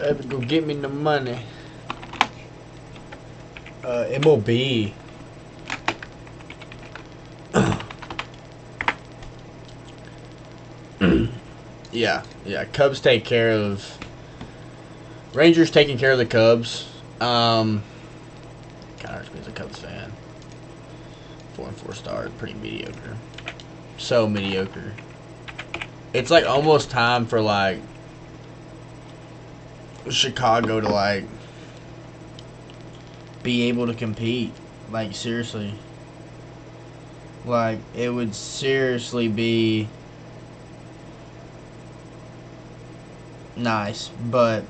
I have to go get me the money. MLB. Yeah. Cubs take care of. Rangers taking care of the Cubs. Kind of hurts me as a Cubs fan. 4 and 4 stars, pretty mediocre. So mediocre. It's like almost time for like Chicago to like be able to compete. Like seriously. Like it would seriously be nice, but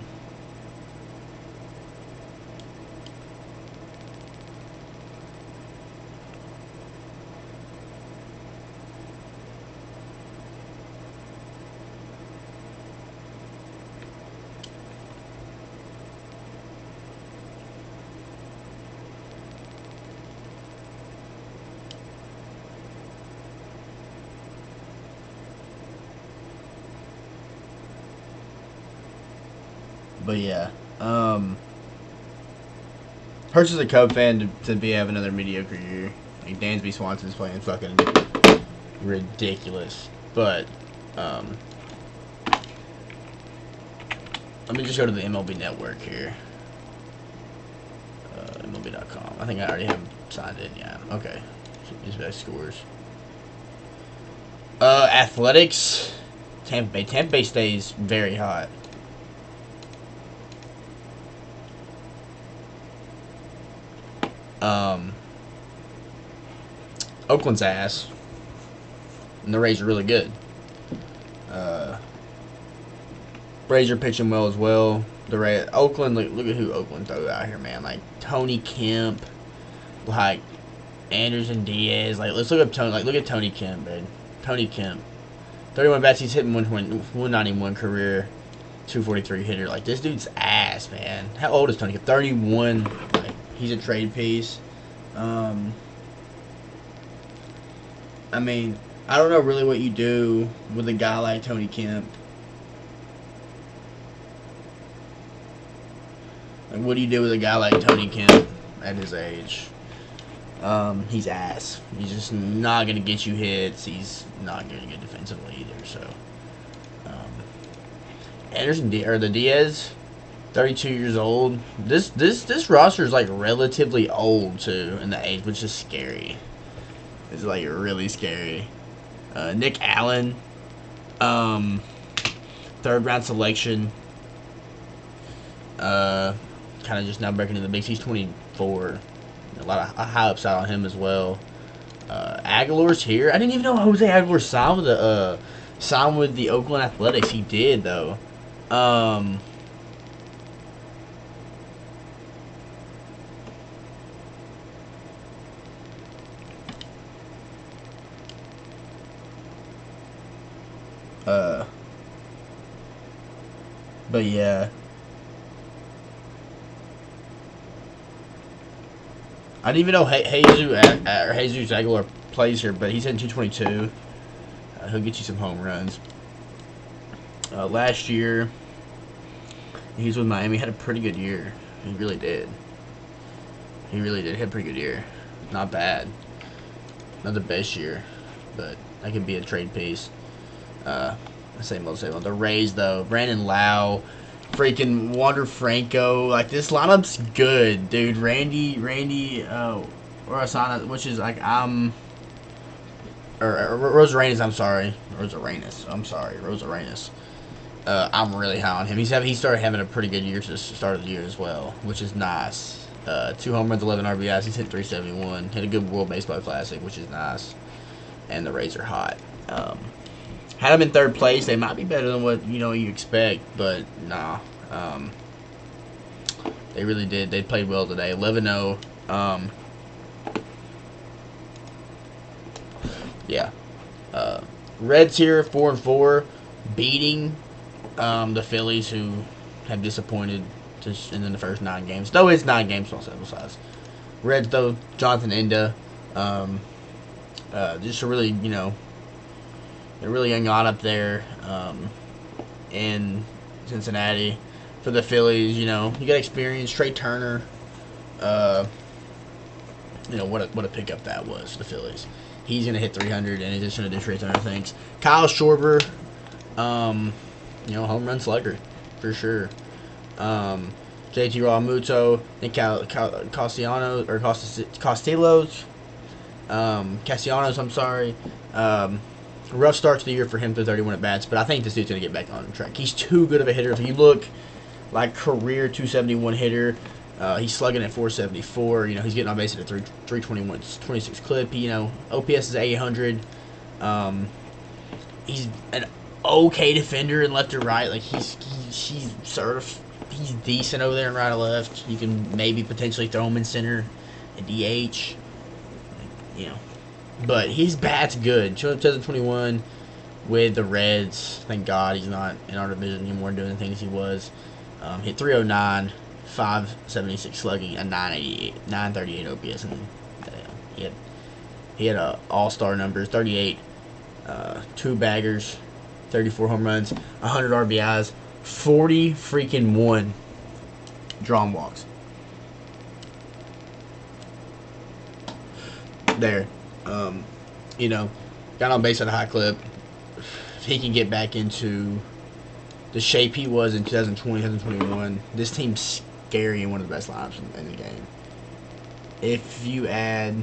yeah. Hurts as a Cub fan to be have another mediocre year. Like Dansby Swanson's playing fucking ridiculous. But let me just go to the MLB network here. MLB.com. I think I already have him signed in. Yeah. Okay. His best scores. Athletics. Tampa Bay. Tampa Bay stays very hot. Oakland's ass. And the Rays are really good. Rays are pitching well as well. Oakland, look at who Oakland throws out here, man. Like Tony Kemp, like Anderson Diaz. Like let's look up Tony. Like look at Tony Kemp, man. Tony Kemp, 31 bats. He's hitting 191 career, 243 hitter. Like this dude's ass, man. How old is Tony Kemp? 31. Like he's a trade piece. I mean, I don't know really what you do with a guy like Tony Kemp. Like, what do you do with a guy like Tony Kemp at his age? He's ass. He's just not going to get you hits. He's not going to get defensively either. So, the Diaz, 32 years old. This roster is like relatively old too in the age, which is scary. It's like really scary. Nick Allen, 3rd round selection. Kind of just now breaking into the bigs. He's 24. A lot of high upside on him as well. Aguilar's here. I didn't even know Jose Aguilar signed with the Oakland Athletics. He did though. But yeah. I didn't even know Jesus Aguilar plays here, but he's hitting 222. He'll get you some home runs. Last year, he was with Miami. Had a pretty good year. He really did. He had a pretty good year. Not bad. Not the best year, but that could be a trade piece. Same old. The Rays, though. Brandon Lau, freaking Wander Franco. Like, this lineup's good, dude. Randy, Rosana, which is like, Rosarenas, I'm sorry. Rosarenas. I'm really high on him. He started having a pretty good year to the start of the year as well, which is nice. 2 home runs, 11 RBIs. He's hit 371. Hit a good World Baseball Classic, which is nice. And the Rays are hot. Had them in 3rd place. They might be better than what you expect, but nah. They really did. They played well today. 11-0. Yeah. Reds here 4-4, beating the Phillies, who have disappointed in the first 9 games. Though it's 9 games, small sample size. Reds though, Jonathan India, just a really they're really young on up there in Cincinnati. for the Phillies. You know, you got experience. Trey Turner. You know, what a pickup that was for the Phillies. He's going to hit 300 in addition to Trey Turner things. Kyle Schwarber, you know, home run slugger for sure. JT Realmuto, Nick Castellanos, or Castellanos, Castellanos, I'm sorry. Rough start to the year for him through 31 at bats, but I think this dude's going to get back on track. He's too good of a hitter. If you look, like, career 271 hitter, he's slugging at 474. You know, he's getting on base at a 321, 26 clip. You know, OPS is 800. He's an okay defender in left or right. Like, he's decent over there in right or left. You can maybe potentially throw him in center and DH. You know, but his bat's good. 2021 with the Reds. Thank God he's not in our division anymore doing the things he was. Hit 309, 576 slugging, a 938 OPS, and he had all-star numbers, 38, 2 baggers, 34 home runs, 100 RBIs, 40 freaking 1 drawn walks. There, you know, got on base at a high clip. If he can get back into the shape he was in 2020, 2021, this team's scary and one of the best lineups in the game. If you add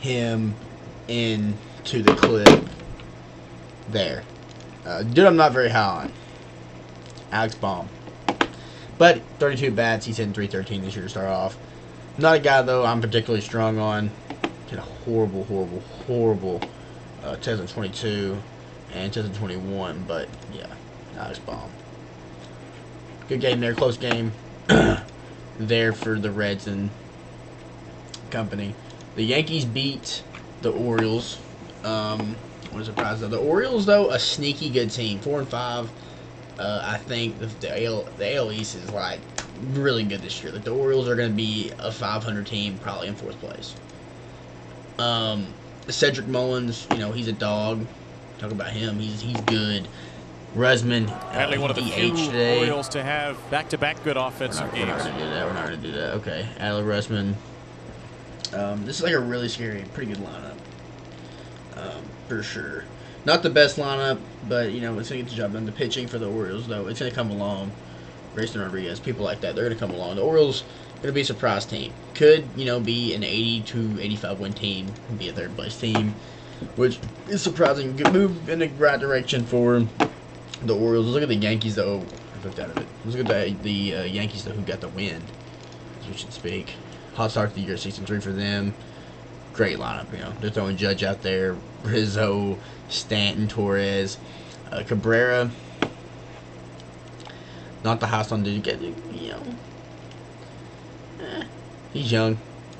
him into the clip there, dude, I'm not very high on Alex Baum. But 32 bats, he's hitting 313 this year to start off. Not a guy, though, I'm particularly strong on. Hit a horrible 2022 and 2021, but yeah, Alex Baum. Good game there, close game there for the Reds and company. The Yankees beat the Orioles. What a surprise, though. The Orioles, though, a sneaky good team, 4-5. I think the AL East is, like, really good this year. Like, the Orioles are going to be a 500 team, probably in 4th place. Cedric Mullins, you know, he's a dog. Talk about him. He's good. Rusman, one of the few today. Orioles to have back-to-back good offensive games. We're not going to do that. Okay. Adley Rusman. This is like a really scary, pretty good lineup. For sure. Not the best lineup, but, you know, it's going to get the job done. The pitching for the Orioles, though, it's going to come along. Grayson Rodriguez, people like that, they're going to come along. The Orioles are going to be a surprise team. Could, you know, be an 80 to 85 win team, be a 3rd place team, which is surprising. Good move in the right direction for the Orioles. Let's look at the Yankees, though. I looked out of it. Let's look at the Yankees, though, who got the win, as we should speak. Hot start to the year, 6-3 for them. Great lineup, you know. They're throwing Judge out there, Rizzo, Stanton, Torres, Cabrera. Not the highest on dude. You know, he's young,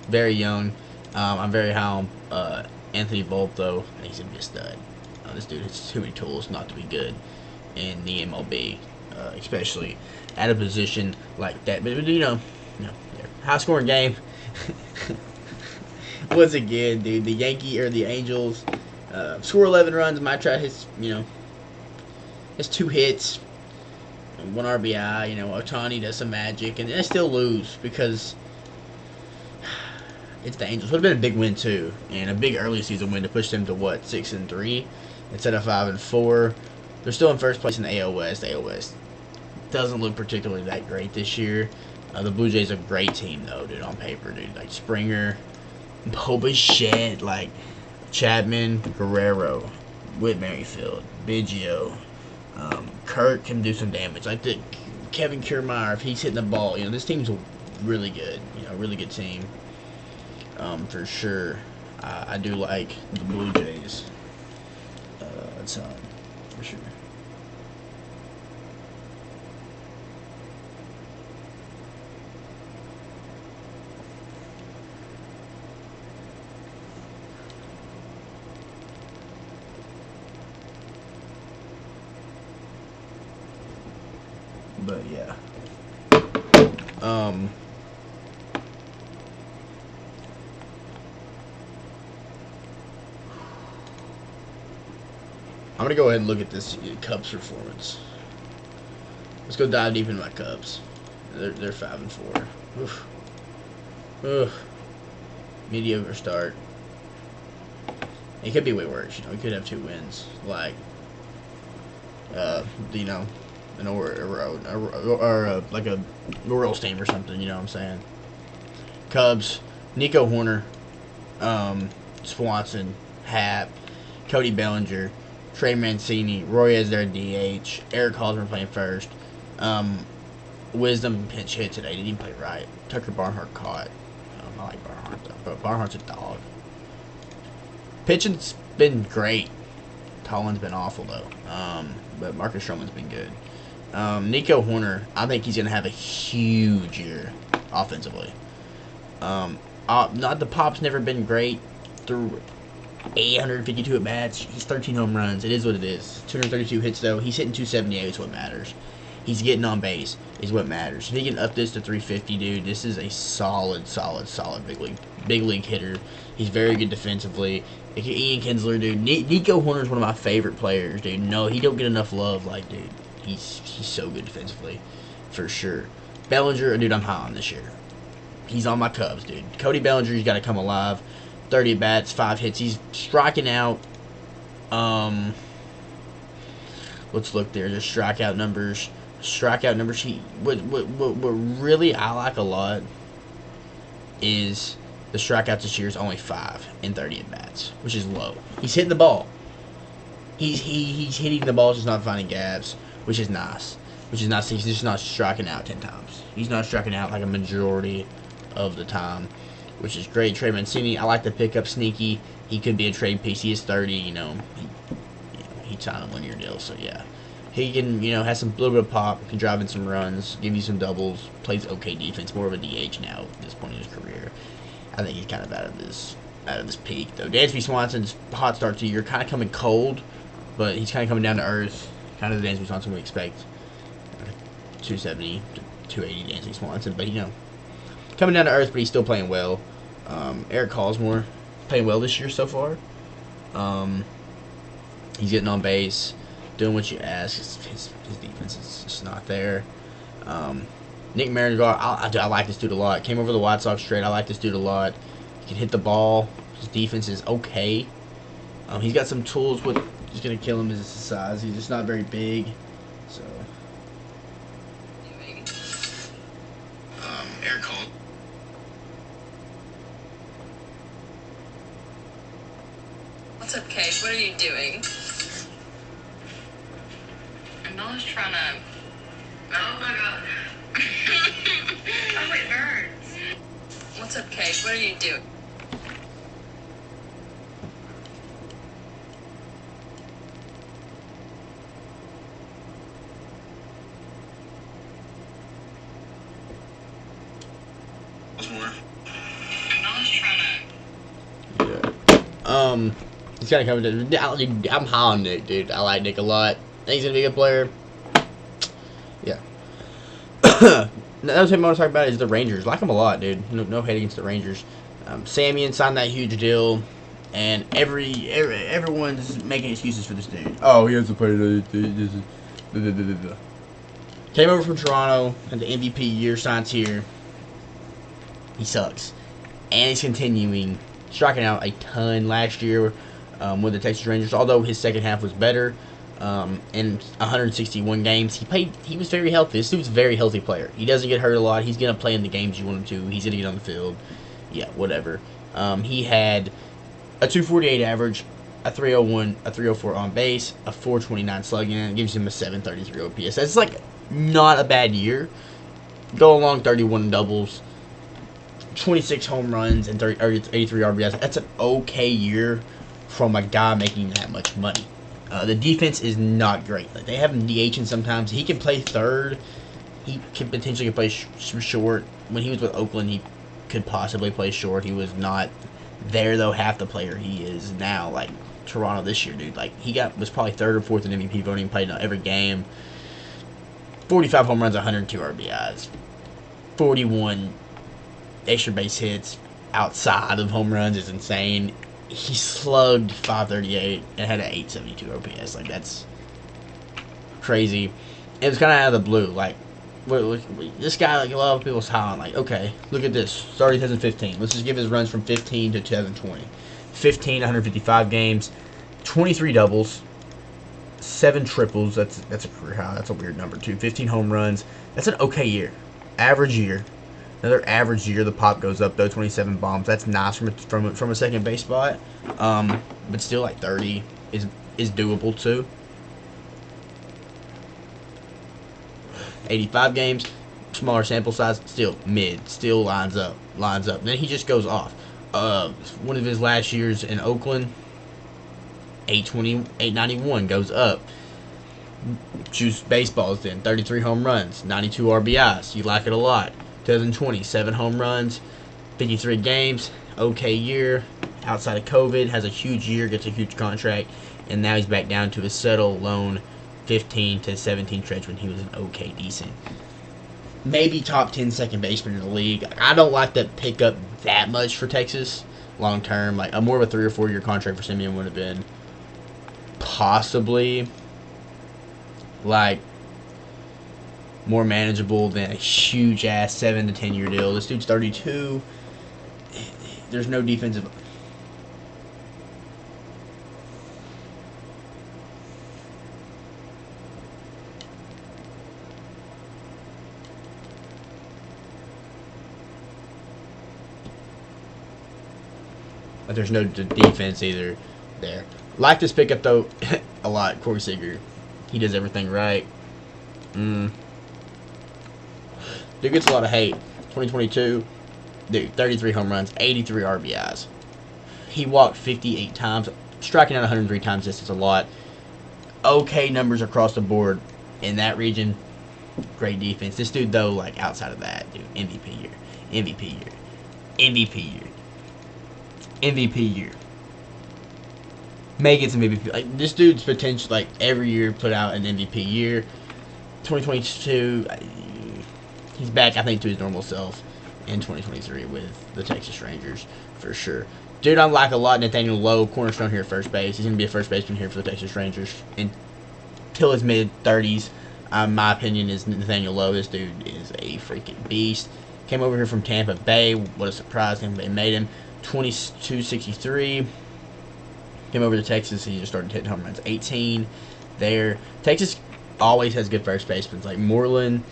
very young. I'm very high on Anthony Volpe, though. He's gonna be a stud. This dude has too many tools not to be good in the MLB, especially at a position like that. But you know, high scoring game. Once again, dude, the Angels score 11 runs. My try hits, you know, it's 2 hits, 1 RBI. You know, Ohtani does some magic, and they still lose because it's the Angels. Would have been a big win too, and a big early season win to push them to what, 6-3 instead of 5-4. They're still in 1st place in the AL West. The AL West doesn't look particularly that great this year. The Blue Jays are a great team though, dude. On paper, dude, like Springer, Bichette, like Chapman, Guerrero, Whit Merrifield, Biggio, Kirk can do some damage. Like the Kevin Kiermaier, if he's hitting the ball, you know, this team's really good. You know, really good team, for sure. I do like the Blue Jays. That's for sure. But yeah, I'm going to go ahead and look at this Cubs performance. Let's go dive deep into my Cubs. They're 5-4. Oof. Oof. Mediocre start. It could be way worse. You know, we could have 2 wins. Like, you know, or like a Royals team or something. You know what I'm saying? Cubs, Nico Horner, Swanson, Happ, Cody Bellinger, Trey Mancini, Roy as their DH, Eric Hosmer playing first. Wisdom pinch hit today. Didn't even play right. Tucker Barnhart caught. I like Barnhart though, but Barnhart's a dog. Pitching's been great. Holland's been awful though. But Marcus Stroman's been good. Nico Horner, I think he's gonna have a huge year offensively. Not the pop's never been great through 852 at bats. He's 13 home runs. It is what it is. 232 hits though. He's hitting 278. Is what matters. He's getting on base is what matters. If he can up this to 350, dude, this is a solid big league hitter. He's very good defensively. Ian Kinsler, dude. Nico Horner is one of my favorite players, dude. No, he don't get enough love. Like, dude, he's so good defensively, for sure. Bellinger, dude, I'm high on this year. He's on my Cubs, dude. Cody Bellinger, he's got to come alive. 30 at bats, 5 hits. He's striking out. Let's look there. Just strikeout numbers. What really I like a lot is the strikeouts this year is only 5 in 30 at bats, which is low. He's hitting the ball. He's hitting the ball, just not finding gaps, which is nice. He's just not striking out 10 times. He's not striking out like a majority of the time, which is great. Trey Mancini, I like the pickup sneaky. He could be a trade piece. He is 30. You know, he signed a 1-year deal, so yeah. He can, you know, has some little bit of pop, can drive in some runs, give you some doubles, plays okay defense, more of a DH now at this point in his career. I think he's kind of out of this peak though. Dansby Swanson's hot start to the year, kind of coming cold, but he's kind of coming down to earth. Kind of the Dansby Swanson we expect. 270 to 280 Dansby Swanson, but you know, coming down to earth, but he's still playing well. Eric Hosmer playing well this year so far. He's getting on base, doing what you ask. His defense is just not there. Nick Marinegar, I like this dude a lot. Came over the White Sox straight. I like this dude a lot. He can hit the ball. His defense is okay. He's got some tools. What is going to kill him is his size. He's just not very big. So, Eric Hall. What's up, Kate? What are you doing? I'm just trying to... Oh my god. Oh, it burns. What's up, Kate? What are you doing? I'm just trying to... Yeah. He's kind of coming to... I'm high on Nick, dude. I like Nick a lot. I think he's going to be a good player. Yeah. Another thing I want to talk about is the Rangers. Like them a lot, dude. No hate against the Rangers. Samian signed that huge deal, and everyone's making excuses for this dude. Oh, he has to play. Came over from Toronto, had the MVP year, signs here. He sucks, and he's continuing striking out a ton last year with the Texas Rangers. Although his second half was better. In 161 games, he was very healthy. This dude's a very healthy player. He doesn't get hurt a lot. He's gonna play in the games you want him to. He's gonna get on the field. Yeah, whatever. He had a 248 average, a 301, a 304 on base, a 429 slugging. It gives him a 733 OPS. That's like not a bad year. Go along 31 doubles, 26 home runs, and 83 RBIs. That's an okay year from a guy making that much money. The defense is not great. Like, they have him DHing sometimes. He can play third. He can potentially play short. When he was with Oakland, he could possibly play short. He was not there, though, half the player he is now. Like, Toronto this year, dude. Like, was probably third or fourth in MVP voting, played in every game. 45 home runs, 102 RBIs. 41 extra base hits outside of home runs is insane. he slugged 538 and had an 872 OPS. Like, that's crazy. It was kind of out of the blue. Like, this guy, like, a lot of people's hollering, like, okay, look at this. Started 2015. Let's just give his runs from 15 to 2020. 15, 155 games, 23 doubles, 7 triples. That's a career high. That's a weird number, too. 15 home runs. That's an okay year. Average year. Another average year. The pop goes up, though. 27 bombs. That's nice from a second base spot. But still, like, 30 is doable, too. 85 games, smaller sample size, still mid, still lines up. Then he just goes off. One of his last years in Oakland, 891 goes up. Juice baseballs then, 33 home runs, 92 RBIs. You like it a lot. 2020, 7 home runs, 53 games, okay year. Outside of COVID, has a huge year, gets a huge contract, and now he's back down to his settle loan 15 to 17 stretch when he was an okay decent. Maybe top 10 second baseman in the league. I don't like that pickup that much for Texas long term. Like, a more of a 3 or 4 year contract for Simeon would have been possibly like more manageable than a huge ass 7 to 10 year deal. This dude's 32. There's no defensive. But there's no defense either there. Like this pickup, though, a lot. Corey Seager. He does everything right. Dude gets a lot of hate. 2022, dude, 33 home runs, 83 RBIs. He walked 58 times, striking out 103 times. This is a lot. Okay numbers across the board in that region. Great defense. This dude, though, like, outside of that, dude, MVP year. MVP year. MVP year. MVP year. May get some MVP. Like, this dude's potential, like, every year put out an MVP year. 2022, he's back, I think, to his normal self in 2023 with the Texas Rangers, for sure. Dude, I like a lot Nathaniel Lowe, cornerstone here at first base. He's going to be a first baseman here for the Texas Rangers until his mid-30s. My opinion is Nathaniel Lowe. This dude is a freaking beast. Came over here from Tampa Bay. What a surprise. Tampa Bay made him. 22.63. Came over to Texas. He just started hitting home runs. 18 there. Texas always has good first basemen. Like Moreland,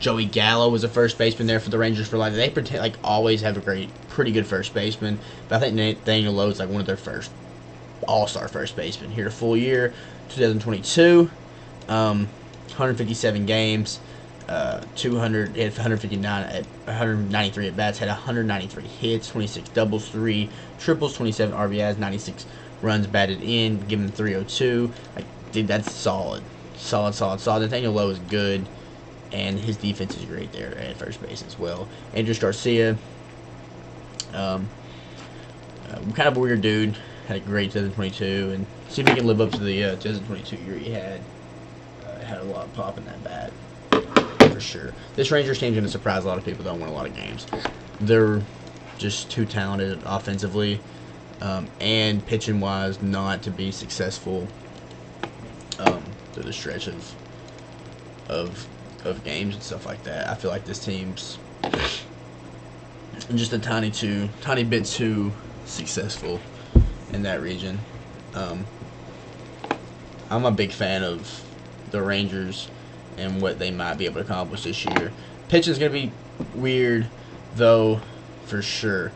Joey Gallo was a first baseman there for the Rangers for life. They pretend like always have a pretty good first baseman. But I think Nathaniel Lowe is like one of their first all-star first basemen. Here a full year, 2022, 157 games. 200 hit 159 at 193 at bats, had 193 hits, 26 doubles, 3 triples, 27 RBIs, 96 runs batted in, give him 302. Like, dude, that's solid. Nathaniel Lowe is good, and his defense is great there at first base as well. Andres Garcia, kind of a weird dude, had a great 2022, and see if he can live up to the 2022 year he had. Had a lot of pop in that bat. For sure. This Rangers team's going to surprise a lot of people that win a lot of games. They're just too talented offensively and pitching-wise not to be successful through the stretch of games and stuff like that. I feel like this team's just a tiny bit too successful in that region. I'm a big fan of the Rangers and what they might be able to accomplish this year. Pitching's going to be weird, though, for sure.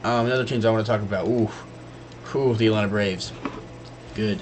Another teams I want to talk about. The Atlanta Braves. Good.